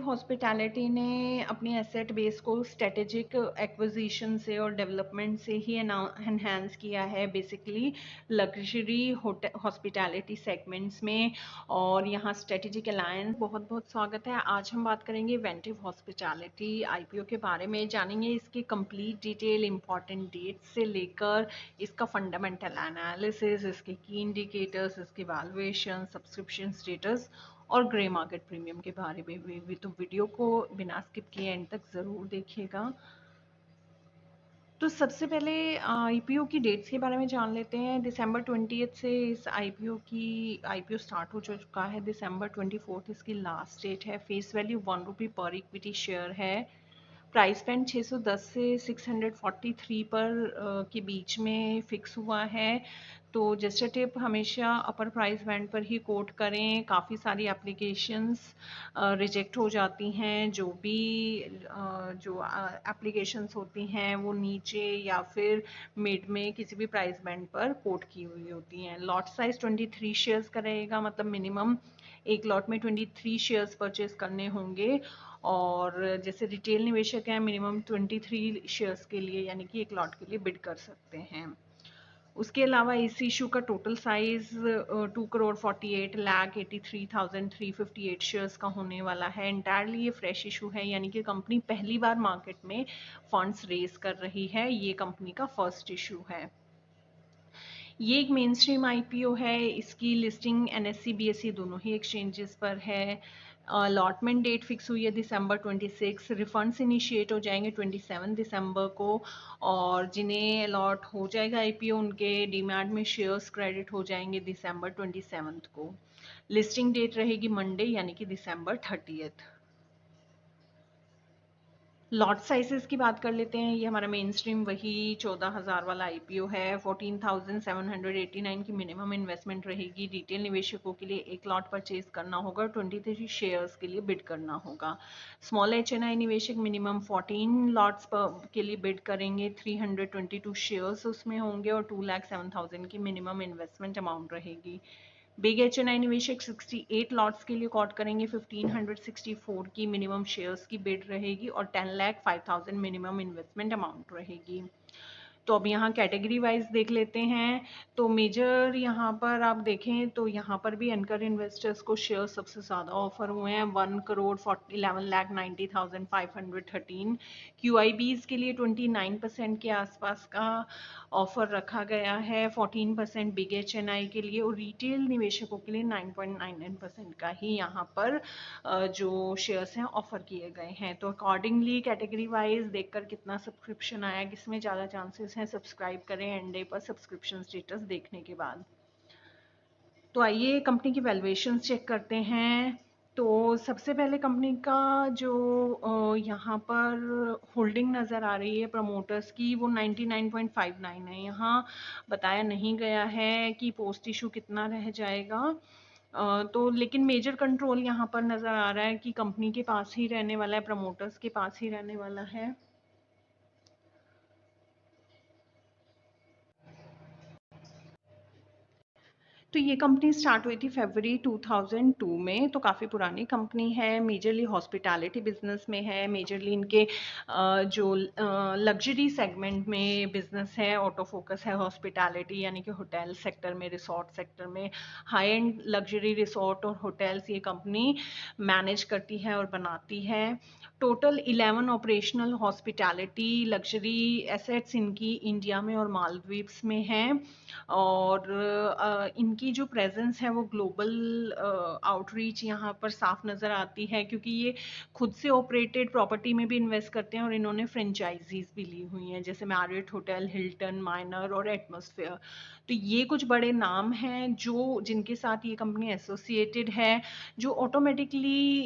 Hospitality ने अपनी asset base को स्ट्रेटेजिक एक्विजिशन से और डेवलपमेंट से ही एनहांस किया है बेसिकली लग्जरी हॉस्पिटैलिटी सेगमेंट्स में। और यहाँ स्ट्रेटेजिक अलायंस बहुत बहुत स्वागत है। आज हम बात करेंगे वेंटिव हॉस्पिटैलिटी आईपीओ के बारे में, जानेंगे इसकी कंप्लीट डिटेल, इंपॉर्टेंट डेट्स से लेकर इसका फंडामेंटल एनालिसिस, इसके की इंडिकेटर्स, इसके वैल्यूएशन, सब्सक्रिप्शन स्टेटस और ग्रे मार्केट प्रीमियम के बारे में भी। तो वीडियो को बिना स्किप किए एंड तक ज़रूर देखिएगा। तो सबसे पहले आईपीओ की डेट्स के बारे में जान लेते हैं। दिसंबर 20 से इस आईपीओ स्टार्ट हो चुका है। दिसंबर 24 इसकी लास्ट डेट है। फेस वैल्यू 1 रुपी पर इक्विटी शेयर है। प्राइस बैंड 610 से 643 पर के बीच में फिक्स हुआ है। तो जस्टर टिप हमेशा अपर प्राइस बैंड पर ही कोट करें। काफ़ी सारी एप्लीकेशंस रिजेक्ट हो जाती हैं। जो एप्लीकेशंस होती हैं वो नीचे या फिर मिड में किसी भी प्राइस बैंड पर कोट की हुई होती हैं। लॉट साइज 23 शेयर्स का रहेगा, मतलब मिनिमम एक लॉट में 23 शेयर्स परचेज करने होंगे। और जैसे रिटेल निवेशक हैं, मिनिमम 23 शेयर्स के लिए यानी कि एक लॉट के लिए बिड कर सकते हैं। उसके अलावा इस इशू का टोटल साइज 2,48,83,358 शेयर्स का होने वाला है। इंटायरली ये फ्रेश इशू है, यानी कि कंपनी पहली बार मार्केट में फंड्स रेज कर रही है। ये कंपनी का फर्स्ट इशू है। ये एक मेन स्ट्रीम आईपीओ है। इसकी लिस्टिंग एनएससी बीएसई दोनों ही एक्सचेंजेस पर है। अलॉटमेंट डेट फिक्स हुई है दिसंबर 26। रिफंड्स इनिशिएट हो जाएंगे 27 दिसंबर को। और जिन्हें अलॉट हो जाएगा आईपीओ उनके डीमैट में शेयर्स क्रेडिट हो जाएंगे दिसंबर 27 को। लिस्टिंग डेट रहेगी मंडे यानी कि दिसंबर 30। लॉट साइजेस की बात कर लेते हैं। ये हमारा मेन स्ट्रीम वही 14,000 वाला आईपीओ है। 14,789 की मिनिमम इन्वेस्टमेंट रहेगी। रिटेल निवेशकों के लिए एक लॉट परचेज करना होगा, 23 शेयर्स के लिए बिड करना होगा। स्मॉल एचएनआई निवेशक मिनिमम 14 लॉट्स के लिए बिड करेंगे। 322 शेयर्स उसमें होंगे और 2,07,000 की मिनिमम इन्वेस्टमेंट अमाउंट रहेगी। बिग एचएनआई निवेशक 68 लॉट्स के लिए कॉट करेंगे। 1564 की मिनिमम शेयर्स की बिड रहेगी और 10,05,000 मिनिमम इन्वेस्टमेंट अमाउंट रहेगी। तो अब यहाँ कैटेगरी वाइज देख लेते हैं। तो मेजर यहाँ पर आप देखें तो यहाँ पर भी एंकर इन्वेस्टर्स को शेयर सबसे ज़्यादा ऑफर हुए हैं। 1,11,90,513। क्यूआईबीज के लिए 29% के आसपास का ऑफर रखा गया है। 14% बिग एचएनआई के लिए और रिटेल निवेशकों के लिए 9.99% का ही यहाँ पर जो शेयर्स हैं ऑफर किए गए हैं। तो अकॉर्डिंगली कैटेगरी वाइज देखकर कितना सब्सक्रिप्शन आया, किसमें ज़्यादा चांसेस हैं, सब्सक्राइब करें एंड डे पर सब्सक्रिप्शन स्टेटस देखने के बाद। तो आइए कंपनी की वैल्यूएशन चेक करते हैं। तो सबसे पहले कंपनी का जो यहाँ पर होल्डिंग नज़र आ रही है प्रमोटर्स की, वो 99.59 है। यहाँ बताया नहीं गया है कि पोस्ट इशू कितना रह जाएगा। तो लेकिन मेजर कंट्रोल यहाँ पर नज़र आ रहा है कि कंपनी के पास ही रहने वाला है, प्रमोटर्स के पास ही रहने वाला है। तो ये कंपनी स्टार्ट हुई थी फरवरी 2002 में। तो काफ़ी पुरानी कंपनी है। मेजरली हॉस्पिटैलिटी बिजनेस में है। मेजरली इनके जो लग्जरी सेगमेंट में बिजनेस है, ऑटो फोकस है हॉस्पिटैलिटी, यानी कि होटल सेक्टर में, रिसोर्ट सेक्टर में हाई एंड लग्जरी रिसोर्ट और होटल्स ये कंपनी मैनेज करती है और बनाती है। Total 11 operational hospitality luxury assets इनकी इंडिया में और मालदीव्स में हैं। और इनकी जो प्रेजेंस है वो ग्लोबल आउटरीच यहाँ पर साफ नज़र आती है, क्योंकि ये खुद से ऑपरेटेड प्रॉपर्टी में भी इन्वेस्ट करते हैं और इन्होंने फ्रेंचाइजीज भी ली हुई हैं, जैसे मैरियट होटल, हिल्टन, माइनर और एटमॉस्फेयर। तो ये कुछ बड़े नाम हैं जो जिनके साथ ये कंपनी एसोसिएटेड है, जो ऑटोमेटिकली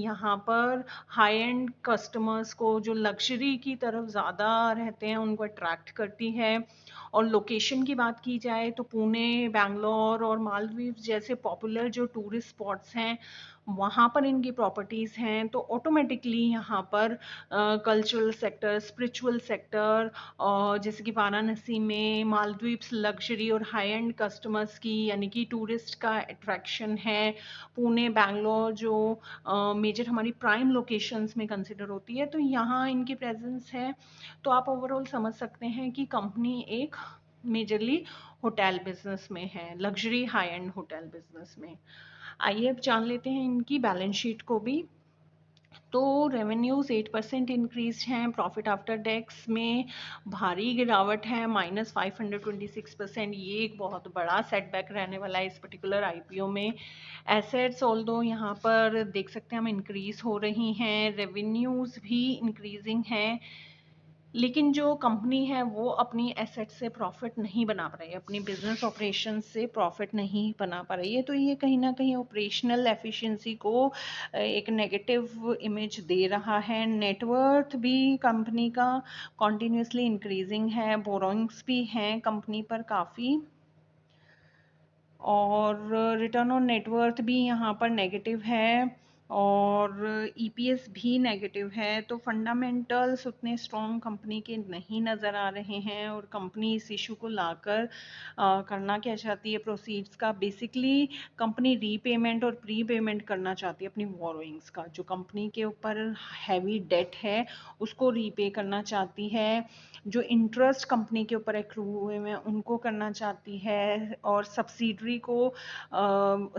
यहाँ पर हाई एंड कस्टमर्स को जो लग्जरी की तरफ ज़्यादा रहते हैं उनको अट्रैक्ट करती है। और लोकेशन की बात की जाए तो पुणे, बैंगलोर और मालदीव जैसे पॉपुलर जो टूरिस्ट स्पॉट्स हैं वहाँ पर इनकी प्रॉपर्टीज़ हैं, तो ऑटोमेटिकली यहाँ पर कल्चरल सेक्टर, स्पिरिचुअल सेक्टर, और जैसे कि वाराणसी में मालदीव्स लग्जरी और हाई एंड कस्टमर्स की यानी कि टूरिस्ट का अट्रैक्शन है। पुणे, बैंगलोर जो मेजर हमारी प्राइम लोकेशंस में कंसिडर होती है, तो यहाँ इनकी प्रेजेंस है। तो आप ओवरऑल समझ सकते हैं कि कंपनी एक मेजरली होटल बिजनेस में है, luxury high and hotel business में। आइए अब जान लेते हैं इनकी बैलेंस शीट को भी। तो रेवेन्यूज 8% इंक्रीज हैं, प्रॉफिट आफ्टर टैक्स में भारी गिरावट है, -526%। ये एक बहुत बड़ा सेटबैक रहने वाला है इस पर्टिकुलर आईपीओ में। एसेट्स ऑल दो यहाँ पर देख सकते हैं हम इंक्रीज हो रही हैं, रेवेन्यूज भी इंक्रीजिंग हैं, लेकिन जो कंपनी है वो अपनी एसेट से प्रॉफिट नहीं बना पा रही है, अपनी बिजनेस ऑपरेशन से प्रॉफिट नहीं बना पा रही है। तो ये कहीं ना कहीं ऑपरेशनल एफिशिएंसी को एक नेगेटिव इमेज दे रहा है। नेटवर्थ भी कंपनी का कॉन्टिन्यूसली इंक्रीजिंग है, बोरोइंग्स भी हैं कंपनी पर काफ़ी, और रिटर्न ऑन नेटवर्थ भी यहाँ पर नेगेटिव है, और ईपीएस भी नेगेटिव है। तो फंडामेंटल्स उतने स्ट्रॉन्ग कंपनी के नहीं नज़र आ रहे हैं, और कंपनी इस इशू को लाकर करना क्या चाहती है, प्रोसीड्स का बेसिकली कंपनी रीपेमेंट और प्री पेमेंट करना चाहती है अपनी बोरोइंग्स का। जो कंपनी के ऊपर हैवी डेट है उसको रीपे करना चाहती है, जो इंटरेस्ट कंपनी के ऊपर एक्रू हुए हैं उनको करना चाहती है, और सब्सिडरी को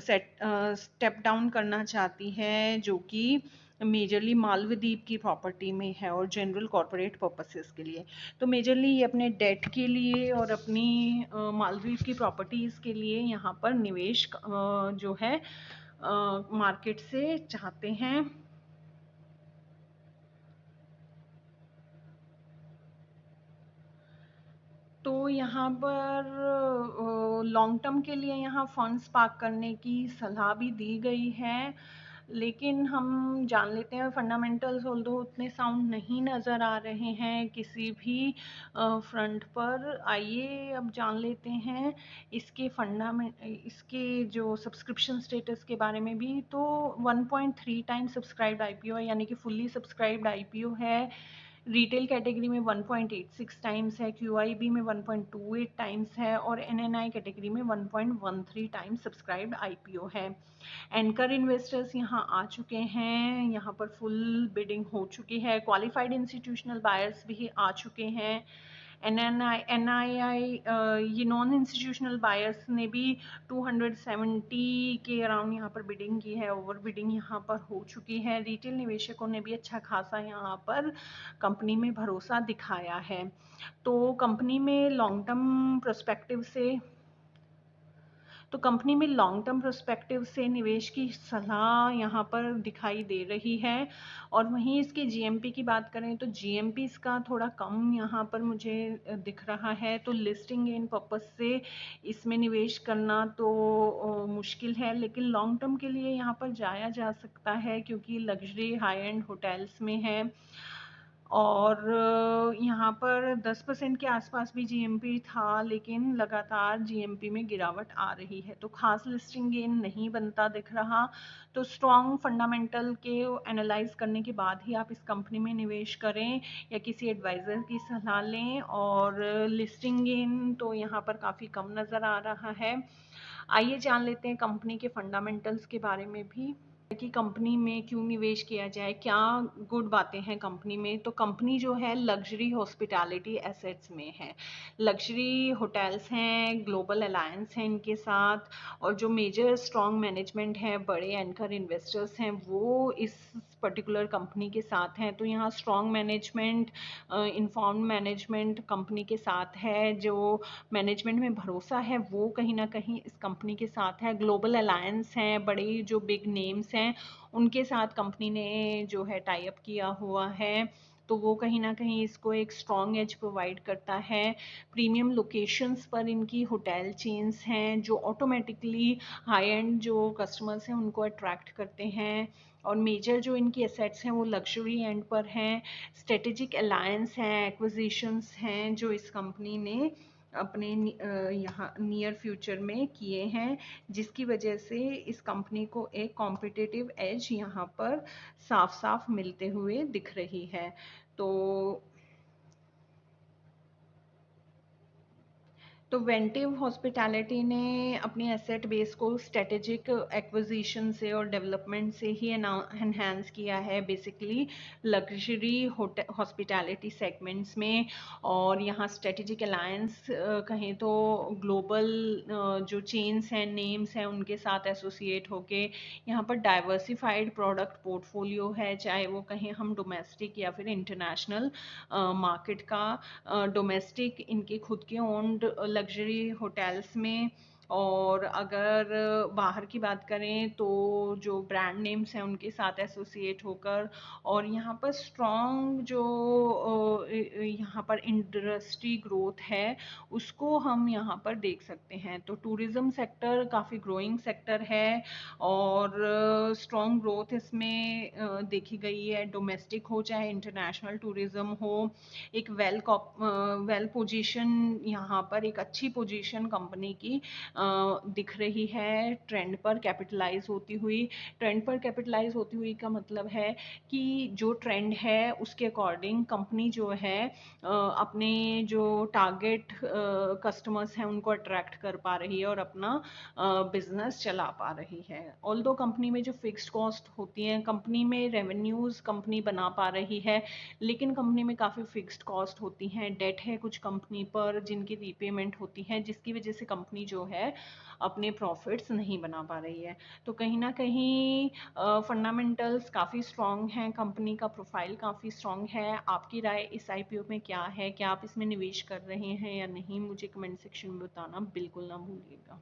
स्टेप डाउन करना चाहती है, जो कि मेजरली मालवीद्वीप की प्रॉपर्टी में है और जनरल कॉरपोरेट पर्पसेस के लिए। तो मेजरली ये अपने डेट के लिए और अपनी मालदीव की प्रॉपर्टीज़ के लिए यहाँ पर निवेश जो है मार्केट से चाहते हैं। तो यहाँ पर लॉन्ग टर्म के लिए यहाँ फंड्स पार्क करने की सलाह भी दी गई है, लेकिन हम जान लेते हैं फंडामेंटल्स ऑल्दो उतने साउंड नहीं नज़र आ रहे हैं किसी भी फ्रंट पर। आइए अब जान लेते हैं इसके जो सब्सक्रिप्शन स्टेटस के बारे में भी। तो 1.3 टाइम सब्सक्राइब्ड आईपीओ है, यानी कि फुल्ली सब्सक्राइब्ड आईपीओ है। रिटेल कैटेगरी में 1.86 टाइम्स है, क्यूआईबी में 1.28 टाइम्स है, और एनएनआई कैटेगरी में 1.13 टाइम्स सब्सक्राइब्ड आईपीओ है। एंकर इन्वेस्टर्स यहाँ आ चुके हैं, यहाँ पर फुल बिडिंग हो चुकी है, क्वालिफाइड इंस्टीट्यूशनल बायर्स भी आ चुके हैं। एनआईआई ये नॉन इंस्टीट्यूशनल बायर्स ने भी 270 के अराउंड यहाँ पर बिडिंग की है, ओवर बिडिंग यहाँ पर हो चुकी है। रिटेल निवेशकों ने भी अच्छा खासा यहाँ पर कंपनी में भरोसा दिखाया है। तो कंपनी में लॉन्ग टर्म प्रोस्पेक्टिव से तो कंपनी में लॉन्ग टर्म प्रोस्पेक्टिव से निवेश की सलाह यहाँ पर दिखाई दे रही है। और वहीं इसके जीएमपी की बात करें तो जीएमपी इसका थोड़ा कम यहाँ पर मुझे दिख रहा है। तो लिस्टिंग गेन पर्पस से इसमें निवेश करना तो मुश्किल है, लेकिन लॉन्ग टर्म के लिए यहाँ पर जाया जा सकता है, क्योंकि लग्जरी हाई एंड होटल्स में है, और यहाँ पर 10% के आसपास भी जीएमपी था, लेकिन लगातार जीएमपी में गिरावट आ रही है, तो खास लिस्टिंग गेन नहीं बनता दिख रहा। तो स्ट्रॉन्ग फंडामेंटल के एनालाइज करने के बाद ही आप इस कंपनी में निवेश करें या किसी एडवाइज़र की सलाह लें। और लिस्टिंग गेन तो यहाँ पर काफ़ी कम नज़र आ रहा है। आइए जान लेते हैं कंपनी के फंडामेंटल्स के बारे में भी कि कंपनी में क्यों निवेश किया जाए, क्या गुड बातें हैं कंपनी में। तो कंपनी जो है लग्जरी हॉस्पिटैलिटी एसेट्स में है, लग्जरी होटल्स हैं, ग्लोबल अलायंस है इनके साथ, और जो मेजर स्ट्रॉन्ग मैनेजमेंट है, बड़े एंकर इन्वेस्टर्स हैं, वो इस पर्टिकुलर कंपनी के साथ हैं। तो यहाँ strong management, informed management company के साथ है, जो मैनेजमेंट में भरोसा है वो कहीं ना कहीं इस कंपनी के साथ है। ग्लोबल अलायंस हैं, बड़े जो बिग नेम्स हैं उनके साथ कंपनी ने जो है टाई अप किया हुआ है, तो वो कहीं ना कहीं इसको एक स्ट्रॉन्ग एज प्रोवाइड करता है। प्रीमियम लोकेशंस पर इनकी होटल चेन्स हैं, जो ऑटोमेटिकली हाई एंड जो कस्टमर्स हैं उनको अट्रैक्ट करते हैं। और मेजर जो इनकी एसेट्स हैं वो लग्जरी एंड पर हैं। स्ट्रेटेजिक अलायंस हैं, एक्विजिशंस हैं जो इस कंपनी ने अपने यहाँ नियर फ्यूचर में किए हैं, जिसकी वजह से इस कंपनी को एक कॉम्पिटिटिव एज यहाँ पर साफ साफ मिलते हुए दिख रही है। तो वेंटिव हॉस्पिटैलिटी ने अपनी एसेट बेस को स्ट्रेटेजिक एक्विजिशन से और डेवलपमेंट से ही एनहांस किया है बेसिकली लग्जरी हॉस्पिटैलिटी सेगमेंट्स में। और यहाँ स्ट्रेटेजिक अलायंस कहें तो ग्लोबल जो चेन्स हैं, नेम्स हैं, उनके साथ एसोसिएट होके यहाँ पर डाइवर्सिफाइड प्रोडक्ट पोर्टफोलियो है, चाहे वो कहें हम डोमेस्टिक या फिर इंटरनेशनल मार्केट का। डोमेस्टिक इनके खुद के ओन्ड लग्जरी होटल्स में, और अगर बाहर की बात करें तो जो ब्रांड नेम्स हैं उनके साथ एसोसिएट होकर। और यहाँ पर स्ट्रॉन्ग जो यहाँ पर इंडस्ट्री ग्रोथ है उसको हम यहाँ पर देख सकते हैं। तो टूरिज्म सेक्टर काफ़ी ग्रोइंग सेक्टर है और स्ट्रॉन्ग ग्रोथ इसमें देखी गई है, डोमेस्टिक हो चाहे इंटरनेशनल टूरिज्म हो। एक वेल पोजीशन यहाँ पर एक अच्छी पोजीशन कंपनी की दिख रही है ट्रेंड पर कैपिटलाइज होती हुई। ट्रेंड पर कैपिटलाइज होती हुई का मतलब है कि जो ट्रेंड है उसके अकॉर्डिंग कंपनी जो है अपने जो टारगेट कस्टमर्स हैं उनको अट्रैक्ट कर पा रही है और अपना बिजनेस चला पा रही है। ऑल्दो कंपनी में जो फिक्स्ड कॉस्ट होती हैं, कंपनी में रेवेन्यूज कंपनी बना पा रही है, लेकिन कंपनी में काफ़ी फिक्स्ड कॉस्ट होती हैं, डेट है कुछ कंपनी पर जिनकी रीपेमेंट होती है, जिसकी वजह से कंपनी जो है अपने प्रॉफिट्स नहीं बना पा रही है। तो कहीं ना कहीं फंडामेंटल्स काफ़ी स्ट्रॉन्ग हैं, कंपनी का प्रोफाइल काफ़ी स्ट्रॉन्ग है। आपकी राय इस आईपीओ में क्या है? क्या आप इसमें निवेश कर रहे हैं या नहीं? मुझे कमेंट सेक्शन में बताना बिल्कुल ना भूलिएगा।